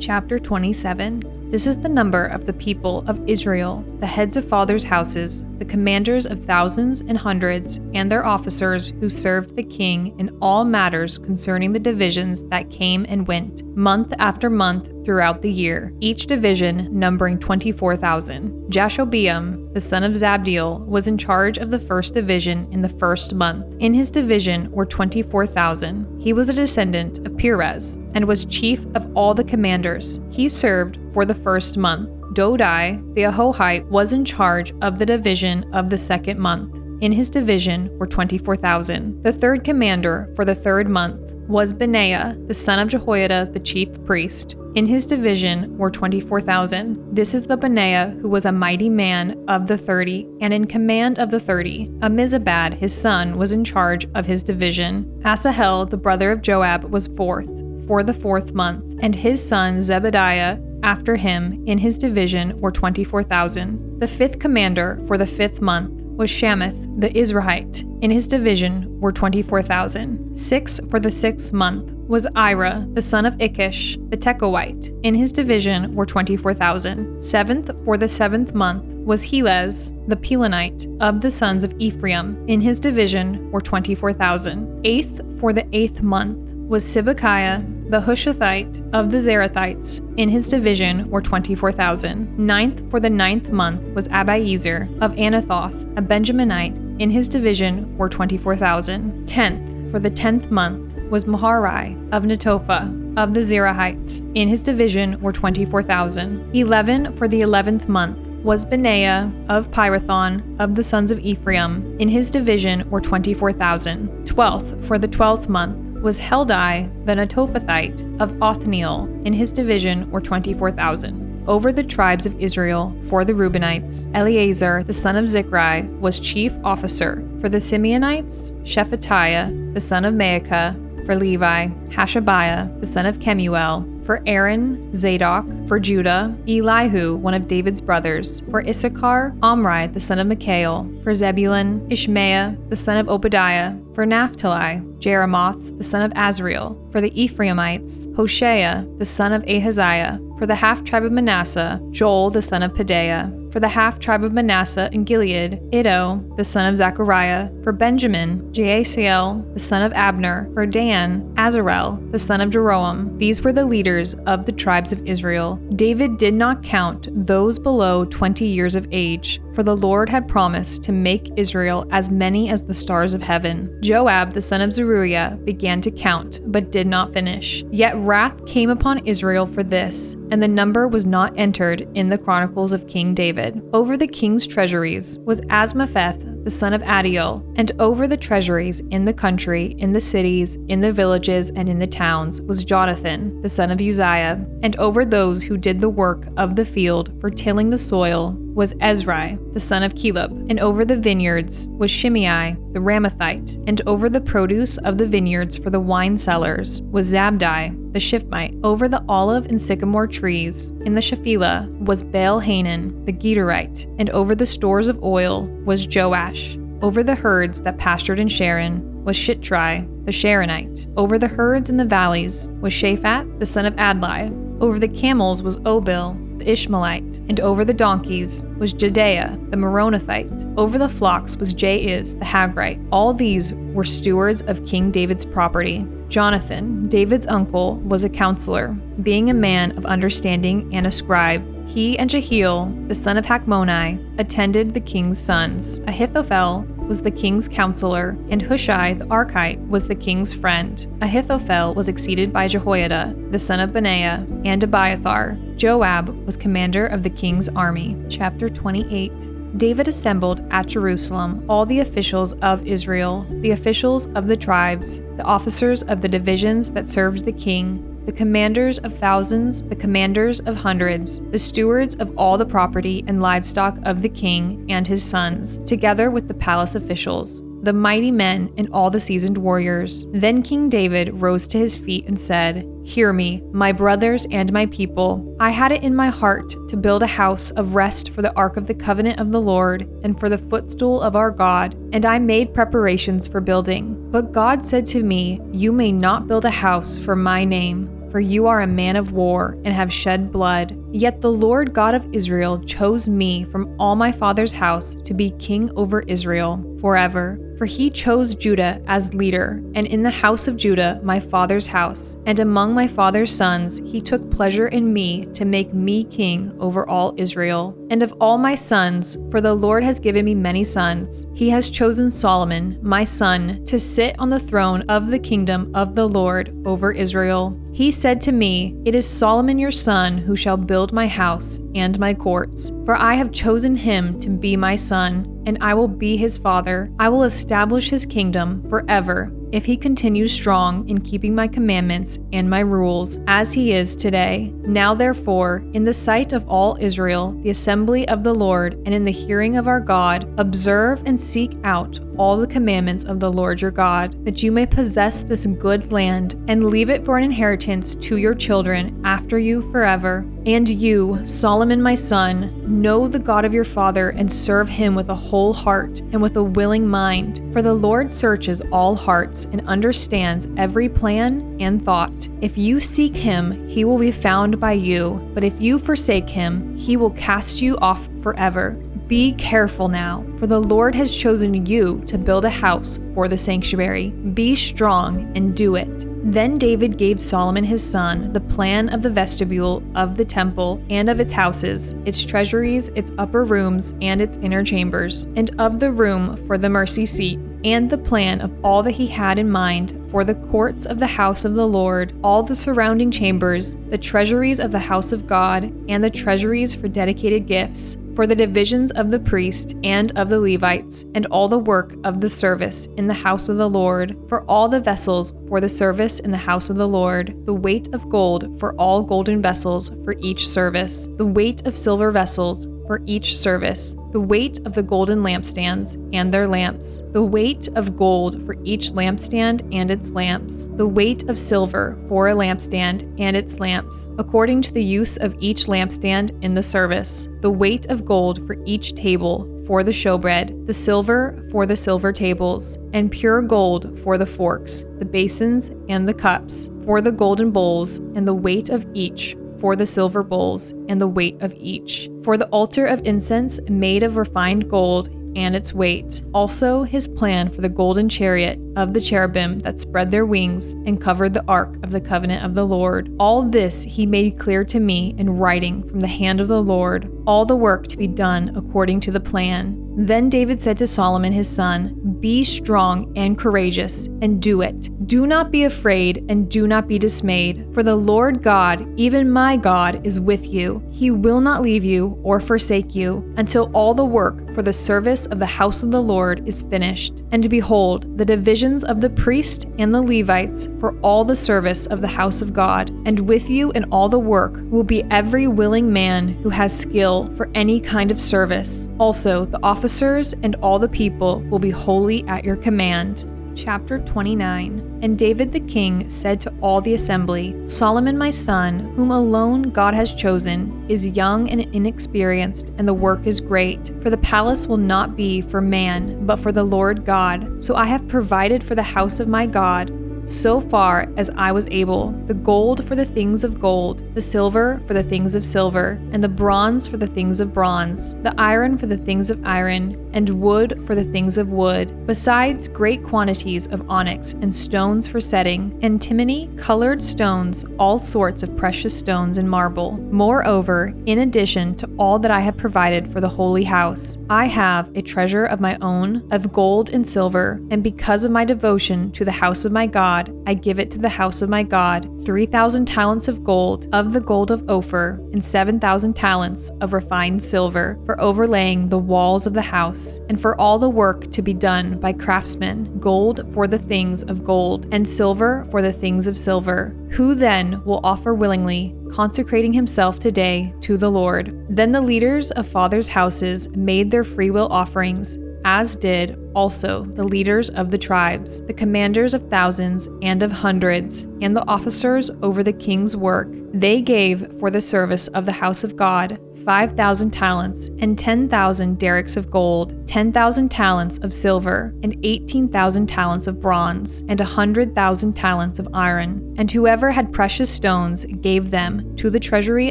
Chapter 27. This is the number of the people of Israel, the heads of fathers' houses, the commanders of thousands and hundreds, and their officers who served the king in all matters concerning the divisions that came and went, month after month throughout the year, each division numbering 24,000. Jashobeam, the son of Zabdiel, was in charge of the first division in the first month. In his division were 24,000. He was a descendant of Perez, and was chief of all the commanders. He served for the first month. Dodai, the Ahohite, was in charge of the division of the second month. In his division were 24,000. The third commander for the third month was Benaiah, the son of Jehoiada, the chief priest. In his division were 24,000. This is the Benaiah who was a mighty man of the 30, and in command of the 30. Ammizabad, his son, was in charge of his division. Asahel, the brother of Joab, was fourth, for the fourth month, and his son Zebediah after him. In his division were 24,000. The fifth commander for the fifth month was Shamath, the Israelite. In his division were 24,000. Sixth for the sixth month was Ira, the son of Ikish, the Tekoite. In his division were 24,000. Seventh for the seventh month was Helez, the Pelonite, of the sons of Ephraim. In his division were 24,000. Eighth for the eighth month was Sibekiah, the Hushathite, of the Zerathites. In his division were 24,000. Ninth for the ninth month was Abiezer, of Anathoth, a Benjaminite. In his division were 24,000. Tenth for the 10th month was Maharai, of Netophah, of the Zerahites. In his division were 24,000. 11 for the 11th month was Benaiah, of Pirathon, of the sons of Ephraim. In his division were 24,000. 12th for the 12th month was Heldai, the Netophathite, of Othniel. In his division were 24,000. Over the tribes of Israel, for the Reubenites, Eleazar, the son of Zichri, was chief officer. For the Simeonites, Shephatiah, the son of Maacah. For Levi, Hashabiah, the son of Kemuel. For Aaron, Zadok. For Judah, Elihu, one of David's brothers. For Issachar, Omri, the son of Mikael. For Zebulun, Ishmaiah, the son of Obadiah. For Naphtali, Jeremoth, the son of Azriel. For the Ephraimites, Hoshea, the son of Ahaziah. For the half-tribe of Manasseh, Joel, the son of Pedaiah. For the half-tribe of Manasseh in Gilead, Iddo, the son of Zechariah. For Benjamin, Jaasiel, the son of Abner. For Dan, Azarel, the son of Jeroham. These were the leaders of the tribes of Israel. David did not count those below 20 years of age, for the Lord had promised to make Israel as many as the stars of heaven. Joab, the son of Zeruiah, began to count, but did not finish. Yet wrath came upon Israel for this, and the number was not entered in the Chronicles of King David. Over the king's treasuries was Asmapheth, the son of Adiel, and over the treasuries in the country, in the cities, in the villages, and in the towns was Jonathan, the son of Uzziah, and over those who did the work of the field for tilling the soil was Ezri, the son of Caleb, and over the vineyards was Shimei, the Ramathite, and over the produce of the vineyards for the wine cellars was Zabdi, the Shifmite. Over the olive and sycamore trees in the Shephelah was Baal-Hanan, the Gederite, and over the stores of oil was Joash. Over the herds that pastured in Sharon was Shitrai, the Sharonite. Over the herds in the valleys was Shaphat, the son of Adlai. Over the camels was Obil, the Ishmaelite, and over the donkeys was Jehdeiah, the Meronothite. Over the flocks was Jaiz, the Hagrite. All these were stewards of King David's property. Jonathan, David's uncle, was a counselor, being a man of understanding and a scribe. He and Jehiel, the son of Hakmoni, attended the king's sons. Ahithophel was the king's counselor, and Hushai the Archite was the king's friend. Ahithophel was succeeded by Jehoiada, the son of Benaiah, and Abiathar. Joab was commander of the king's army. Chapter 28. David assembled at Jerusalem all the officials of Israel, the officials of the tribes, the officers of the divisions that served the king, the commanders of thousands, the commanders of hundreds, the stewards of all the property and livestock of the king and his sons, together with the palace officials, the mighty men and all the seasoned warriors. Then King David rose to his feet and said, "Hear me, my brothers and my people. I had it in my heart to build a house of rest for the ark of the covenant of the Lord and for the footstool of our God, and I made preparations for building. But God said to me, 'You may not build a house for my name.' for you are a man of war and have shed blood. Yet the Lord God of Israel chose me from all my father's house to be king over Israel forever. For he chose Judah as leader, and in the house of Judah my father's house, and among my father's sons he took pleasure in me to make me king over all Israel. And of all my sons, for the Lord has given me many sons, he has chosen Solomon, my son, to sit on the throne of the kingdom of the Lord over Israel. He said to me, It is Solomon your son who shall build my house and my courts, for I have chosen him to be my son, and I will be his father. I will establish his kingdom forever, if he continues strong in keeping my commandments and my rules, as he is today. Now therefore, in the sight of all Israel, the assembly of the Lord, and in the hearing of our God, observe and seek out all the commandments of the Lord your God, that you may possess this good land, and leave it for an inheritance to your children after you forever. And you, Solomon my son, know the God of your father, and serve him with a whole heart and with a willing mind. For the Lord searches all hearts and understands every plan and thought. If you seek him, he will be found by you, but if you forsake him, he will cast you off forever. Be careful now, for the Lord has chosen you to build a house for the sanctuary. Be strong and do it. Then David gave Solomon his son the plan of the vestibule of the temple and of its houses, its treasuries, its upper rooms, and its inner chambers, and of the room for the mercy seat, and the plan of all that he had in mind for the courts of the house of the Lord, all the surrounding chambers, the treasuries of the house of God, and the treasuries for dedicated gifts, for the divisions of the priest and of the Levites, and all the work of the service in the house of the Lord, for all the vessels for the service in the house of the Lord, the weight of gold for all golden vessels for each service, the weight of silver vessels for each service, the weight of the golden lampstands and their lamps, the weight of gold for each lampstand and its lamps, the weight of silver for a lampstand and its lamps, according to the use of each lampstand in the service, the weight of gold for each table for the showbread, the silver for the silver tables, and pure gold for the forks, the basins, and the cups, for the golden bowls, and the weight of each for the silver bowls, and the weight of each, for the altar of incense made of refined gold, and its weight. Also his plan for the golden chariot of the cherubim that spread their wings and covered the ark of the covenant of the Lord. All this he made clear to me in writing from the hand of the Lord, all the work to be done according to the plan. Then David said to Solomon his son, Be strong and courageous, and do it. Do not be afraid, and do not be dismayed, for the Lord God, even my God, is with you. He will not leave you or forsake you until all the work for the service of the house of the Lord is finished. And behold, the divisions of the priest and the Levites for all the service of the house of God, and with you in all the work will be every willing man who has skill for any kind of service. Also, the officers and all the people will be wholly at your command. Chapter 29. And David the king said to all the assembly, Solomon my son, whom alone God has chosen, is young and inexperienced, and the work is great. For the palace will not be for man, but for the Lord God. So I have provided for the house of my God, so far as I was able, the gold for the things of gold, the silver for the things of silver, and the bronze for the things of bronze, the iron for the things of iron, and wood for the things of wood, besides great quantities of onyx and stones for setting, antimony, colored stones, all sorts of precious stones and marble. Moreover, in addition to all that I have provided for the holy house, I have a treasure of my own, of gold and silver, and because of my devotion to the house of my God, I give it to the house of my God, 3,000 talents of gold, of the gold of Ophir, and 7,000 talents of refined silver, for overlaying the walls of the house, and for all the work to be done by craftsmen, gold for the things of gold, and silver for the things of silver. Who then will offer willingly, consecrating himself today to the Lord? Then the leaders of fathers' houses made their freewill offerings, as did also the leaders of the tribes, the commanders of thousands and of hundreds, and the officers over the king's work. They gave for the service of the house of God 5,000 talents and 10,000 derricks of gold, 10,000 talents of silver, and 18,000 talents of bronze, and 100,000 talents of iron. And whoever had precious stones gave them to the treasury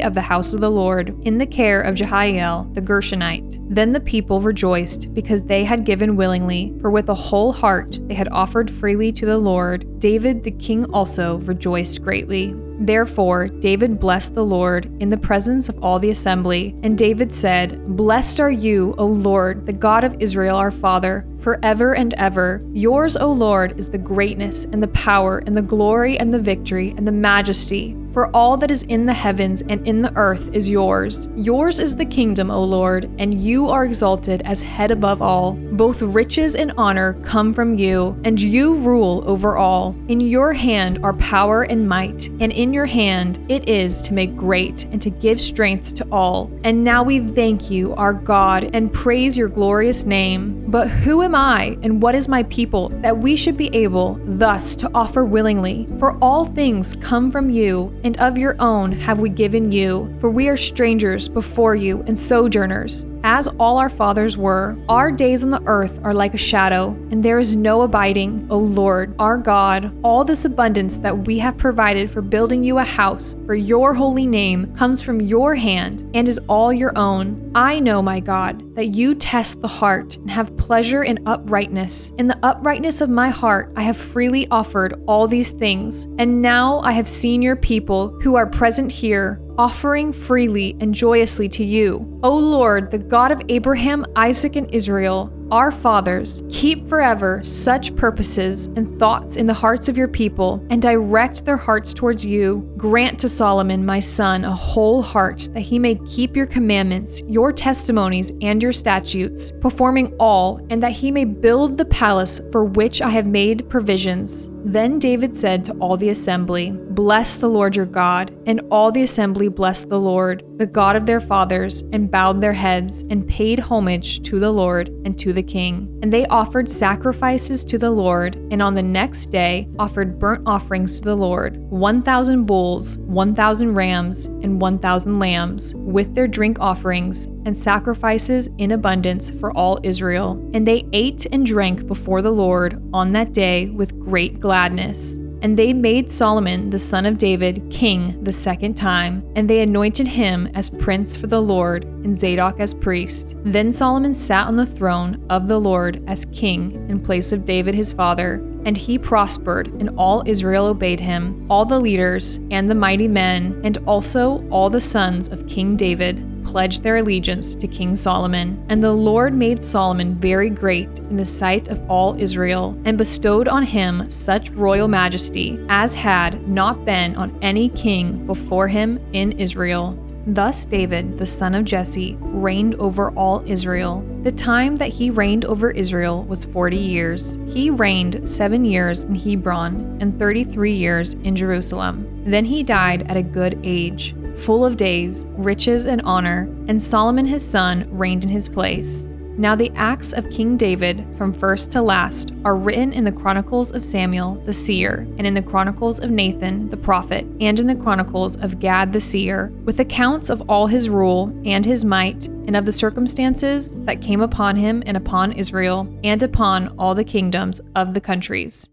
of the house of the Lord, in the care of Jehiel the Gershonite. Then the people rejoiced, because they had given willingly, for with a whole heart they had offered freely to the Lord. David the king also rejoiced greatly. Therefore David blessed the Lord in the presence of all the assembly. And David said, Blessed are you, O Lord, the God of Israel our father, forever and ever. Yours, O Lord, is the greatness and the power and the glory and the victory and the majesty. For all that is in the heavens and in the earth is yours. Yours is the kingdom, O Lord, and you are exalted as head above all. Both riches and honor come from you, and you rule over all. In your hand are power and might, and in your hand it is to make great and to give strength to all. And now we thank you, our God, and praise your glorious name. But who am I, and what is my people, that we should be able thus to offer willingly? For all things come from you, and of your own have we given you. For we are strangers before you and sojourners, as all our fathers were. Our days on the earth are like a shadow, and there is no abiding. O Lord, our God, all this abundance that we have provided for building you a house for your holy name comes from your hand and is all your own. I know, my God, that you test the heart and have pleasure in uprightness. In the uprightness of my heart I have freely offered all these things. And now I have seen your people who are present here offering freely and joyously to you. O Lord, the God of Abraham, Isaac, and Israel, our fathers, keep forever such purposes and thoughts in the hearts of your people, and direct their hearts towards you. Grant to Solomon, my son, a whole heart, that he may keep your commandments, your testimonies, and your statutes, performing all, and that he may build the palace for which I have made provisions. Then David said to all the assembly, Bless the Lord your God. And all the assembly blessed the Lord, the God of their fathers, and bowed their heads, and paid homage to the Lord and to the king. And they offered sacrifices to the Lord, and on the next day offered burnt offerings to the Lord, 1,000 bulls, 1,000 rams, and 1,000 lambs, with their drink offerings, and sacrifices in abundance for all Israel. And they ate and drank before the Lord on that day with great gladness. And they made Solomon the son of David king the second time, and they anointed him as prince for the Lord, and Zadok as priest. Then Solomon sat on the throne of the Lord as king in place of David his father, and he prospered, and all Israel obeyed him, all the leaders and the mighty men, and also all the sons of King David pledged their allegiance to King Solomon. And the Lord made Solomon very great in the sight of all Israel, and bestowed on him such royal majesty as had not been on any king before him in Israel. Thus David, the son of Jesse, reigned over all Israel. The time that he reigned over Israel was 40 years. He reigned 7 years in Hebron and 33 years in Jerusalem. Then he died at a good age, full of days, riches, and honor, and Solomon his son reigned in his place. Now the acts of King David, from first to last, are written in the Chronicles of Samuel the seer, and in the Chronicles of Nathan the prophet, and in the Chronicles of Gad the seer, with accounts of all his rule and his might, and of the circumstances that came upon him and upon Israel, and upon all the kingdoms of the countries.